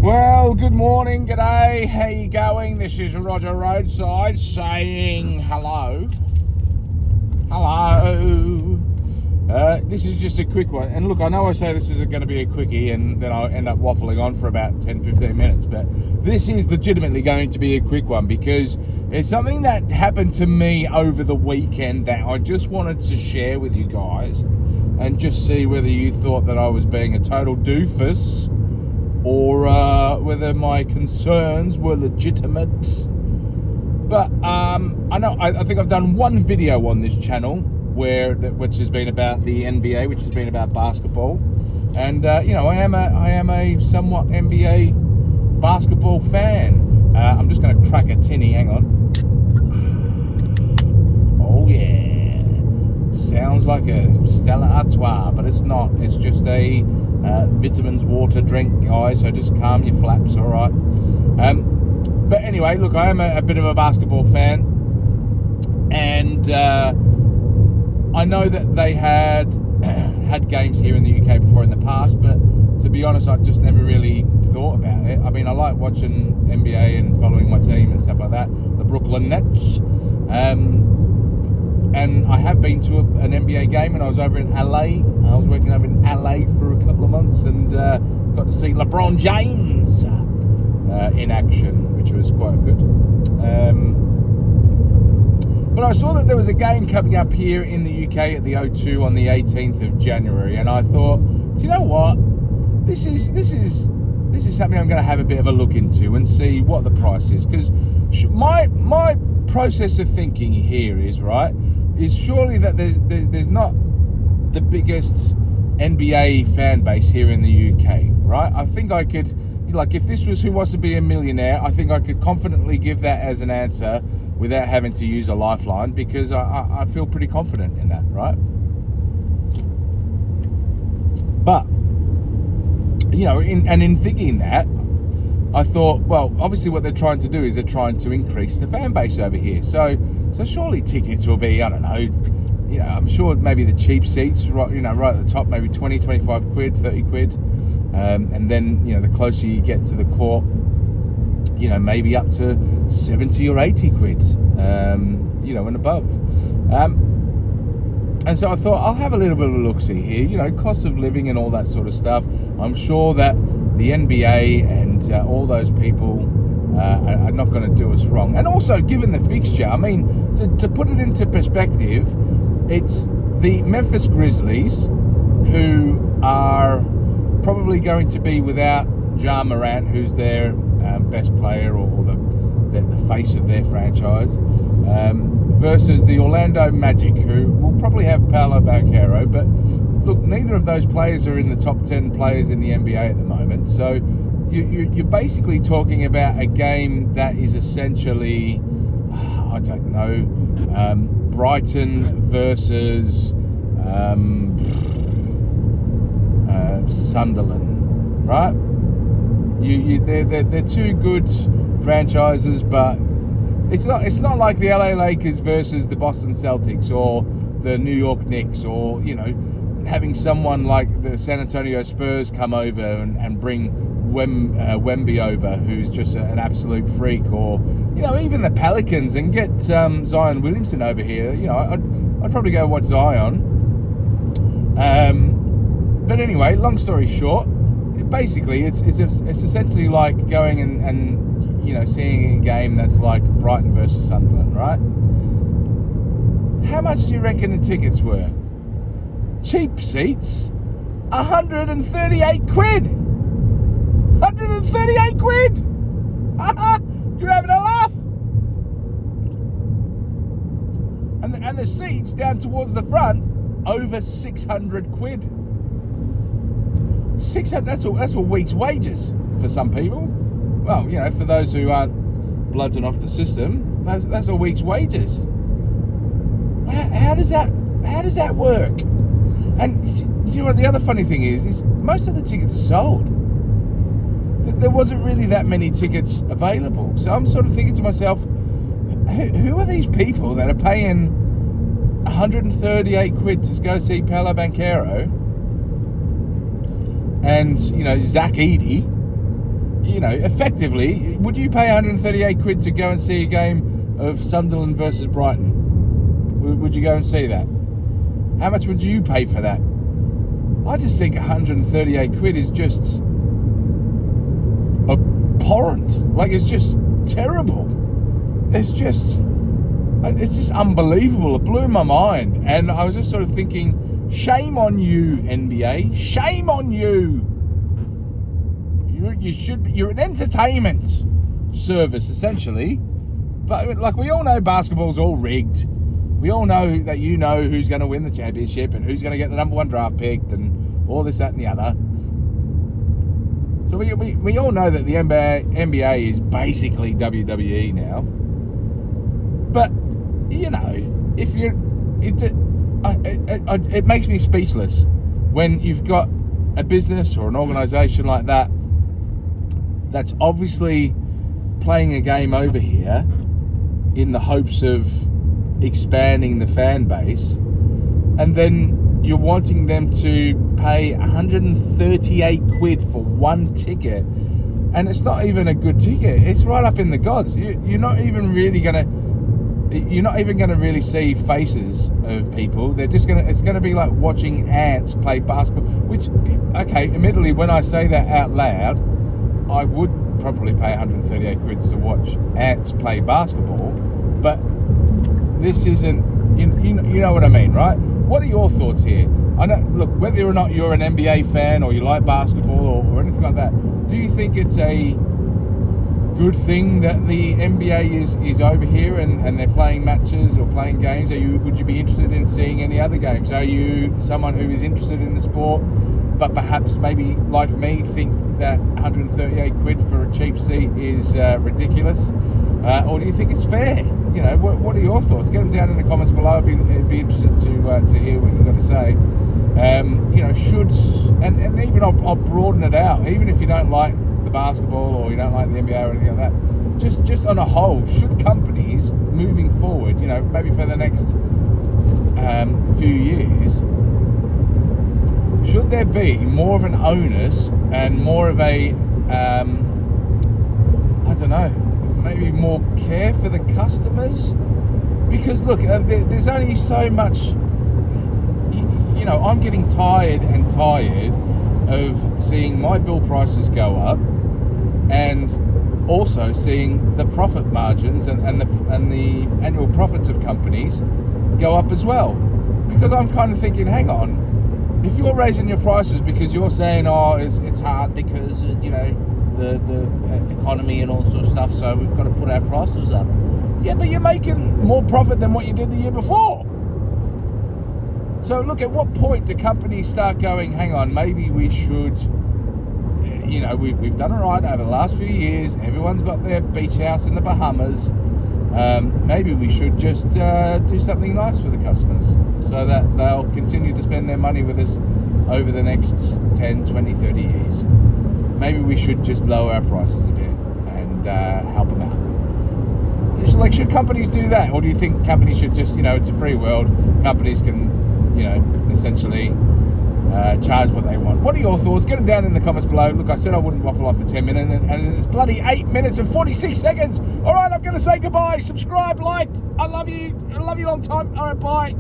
Well, good morning, g'day, how you going? This is Roger Roadside saying hello. Hello. This is just a quick one. And look, I know I say this is going to be a quickie and then I'll end up waffling on for about 10-15 minutes, but this is legitimately going to be a quick one because it's something that happened to me over the weekend that I just wanted to share with you guys and just see whether you thought that I was being a total doofus or whether my concerns were legitimate. But I think I've done one video on this channel which has been about the NBA, which has been about basketball, and I am a somewhat NBA basketball fan. I'm just going to crack a tinny. Hang on. Oh yeah, sounds like a Stella Artois, but it's not. It's just a vitamins water drink, guys. So just calm your flaps, all right. But anyway, look, I am a bit of a basketball fan, and I know that they had games here in the UK before in the past, but to be honest, I've just never really thought about it. I mean, I like watching NBA and following my team and stuff like that, the Brooklyn Nets. And I have been to an NBA game, and I was over in LA. I was working over in LA for a couple of months and got to see LeBron James in action, which was quite good. But I saw that there was a game coming up here in the UK at the O2 on the 18th of January, and I thought, do you know what? This is something I'm going to have a bit of a look into and see what the price is, because my process of thinking here is surely that there's not the biggest NBA fan base here in the UK, right? I think I could, like, if this was Who Wants to Be a Millionaire, I think I could confidently give that as an answer without having to use a lifeline, because I feel pretty confident in that, right? But, in thinking that, I thought, well, obviously what they're trying to do is they're trying to increase the fan base over here. So surely tickets will be, I don't know, I'm sure maybe the cheap seats, right at the top, maybe 20, 25 quid, 30 quid. And then, the closer you get to the court, maybe up to 70 or 80 quid, and above. And so I thought, I'll have a little bit of a look-see here, cost of living and all that sort of stuff. I'm sure that the NBA and all those people are not going to do us wrong. And also, given the fixture, I mean, to put it into perspective, it's the Memphis Grizzlies, who are probably going to be without Ja Morant, who's their best player or the face of their franchise, versus the Orlando Magic, who will probably have Paolo Banchero. But look, neither of those players are in the top 10 players in the NBA at the moment. So you're basically talking about a game that is essentially, I don't know, Brighton versus Sunderland, right? They're two good franchises, but it's not like the LA Lakers versus the Boston Celtics or the New York Knicks, or having someone like the San Antonio Spurs come over and bring Wemby over, who's just an absolute freak, or even the Pelicans, and get Zion Williamson over here. I'd probably go watch Zion. But anyway, long story short, basically it's essentially like going and seeing a game that's like Brighton versus Sunderland, right? How much do you reckon the tickets were? Cheap seats, 138 quid. 138 quid. You're having a laugh. And the seats down towards the front, over 600 quid. 600. That's a week's wages for some people. Well, for those who aren't bloods and off the system, that's a week's wages. How does that work? And you know what the other funny thing is most of the tickets are sold. There wasn't really that many tickets available. So I'm sort of thinking to myself, who are these people that are paying 138 quid to go see Paolo Banchero and Zach Edey effectively, would you pay 138 quid to go and see a game of Sunderland versus Brighton? Would you go and see that? How much would you pay for that? I just think 138 quid is just abhorrent. Like, it's just terrible. It's just unbelievable. It blew my mind. And I was just sort of thinking, shame on you, NBA. Shame on you. You're an entertainment service, essentially. But, like, we all know basketball's all rigged. We all know that who's going to win the championship and who's going to get the number one draft pick and all this, that, and the other. So we all know that the NBA is basically WWE now. But, it makes me speechless when you've got a business or an organisation like that that's obviously playing a game over here in the hopes of expanding the fan base, and then you're wanting them to pay 138 quid for one ticket, and it's not even a good ticket. It's right up in the gods. You're not even gonna really see faces of people. It's gonna be like watching ants play basketball, which, okay, admittedly, when I say that out loud, I would probably pay 138 quid to watch ants play basketball, but this isn't, you know what I mean, right? What are your thoughts here? I know, look, whether or not you're an NBA fan or you like basketball or anything like that, do you think it's a good thing that the NBA is over here and they're playing matches or playing games? Would you be interested in seeing any other games? Are you someone who is interested in the sport, but perhaps maybe like me think that 138 quid for a cheap seat is ridiculous? Or do you think it's fair? What are your thoughts? Get them down in the comments below. I'd be interested to hear what you've got to say. And even I'll broaden it out. Even if you don't like the basketball or you don't like the NBA or anything like that, just on a whole, should companies moving forward, maybe for the next few years, should there be more of an onus and more of a maybe more care for the customers? Because look, there's only so much, I'm getting tired of seeing my bill prices go up and also seeing the profit margins and the annual profits of companies go up as well. Because I'm kind of thinking, hang on, if you're raising your prices because you're saying, it's hard because, the economy and all sorts of stuff, so we've got to put our prices up. Yeah, but you're making more profit than what you did the year before. So look, at what point do companies start going, hang on, maybe we should, we've done all right over the last few years. Everyone's got their beach house in the Bahamas. Maybe we should just do something nice for the customers so that they'll continue to spend their money with us over the next 10, 20, 30 years. Maybe we should just lower our prices a bit and help them out. Should companies do that? Or do you think companies should just, it's a free world, companies can, essentially charge what they want? What are your thoughts? Get them down in the comments below. Look, I said I wouldn't waffle on for 10 minutes, and it's bloody 8 minutes and 46 seconds. All right, I'm going to say goodbye. Subscribe, like. I love you long time. All right, bye.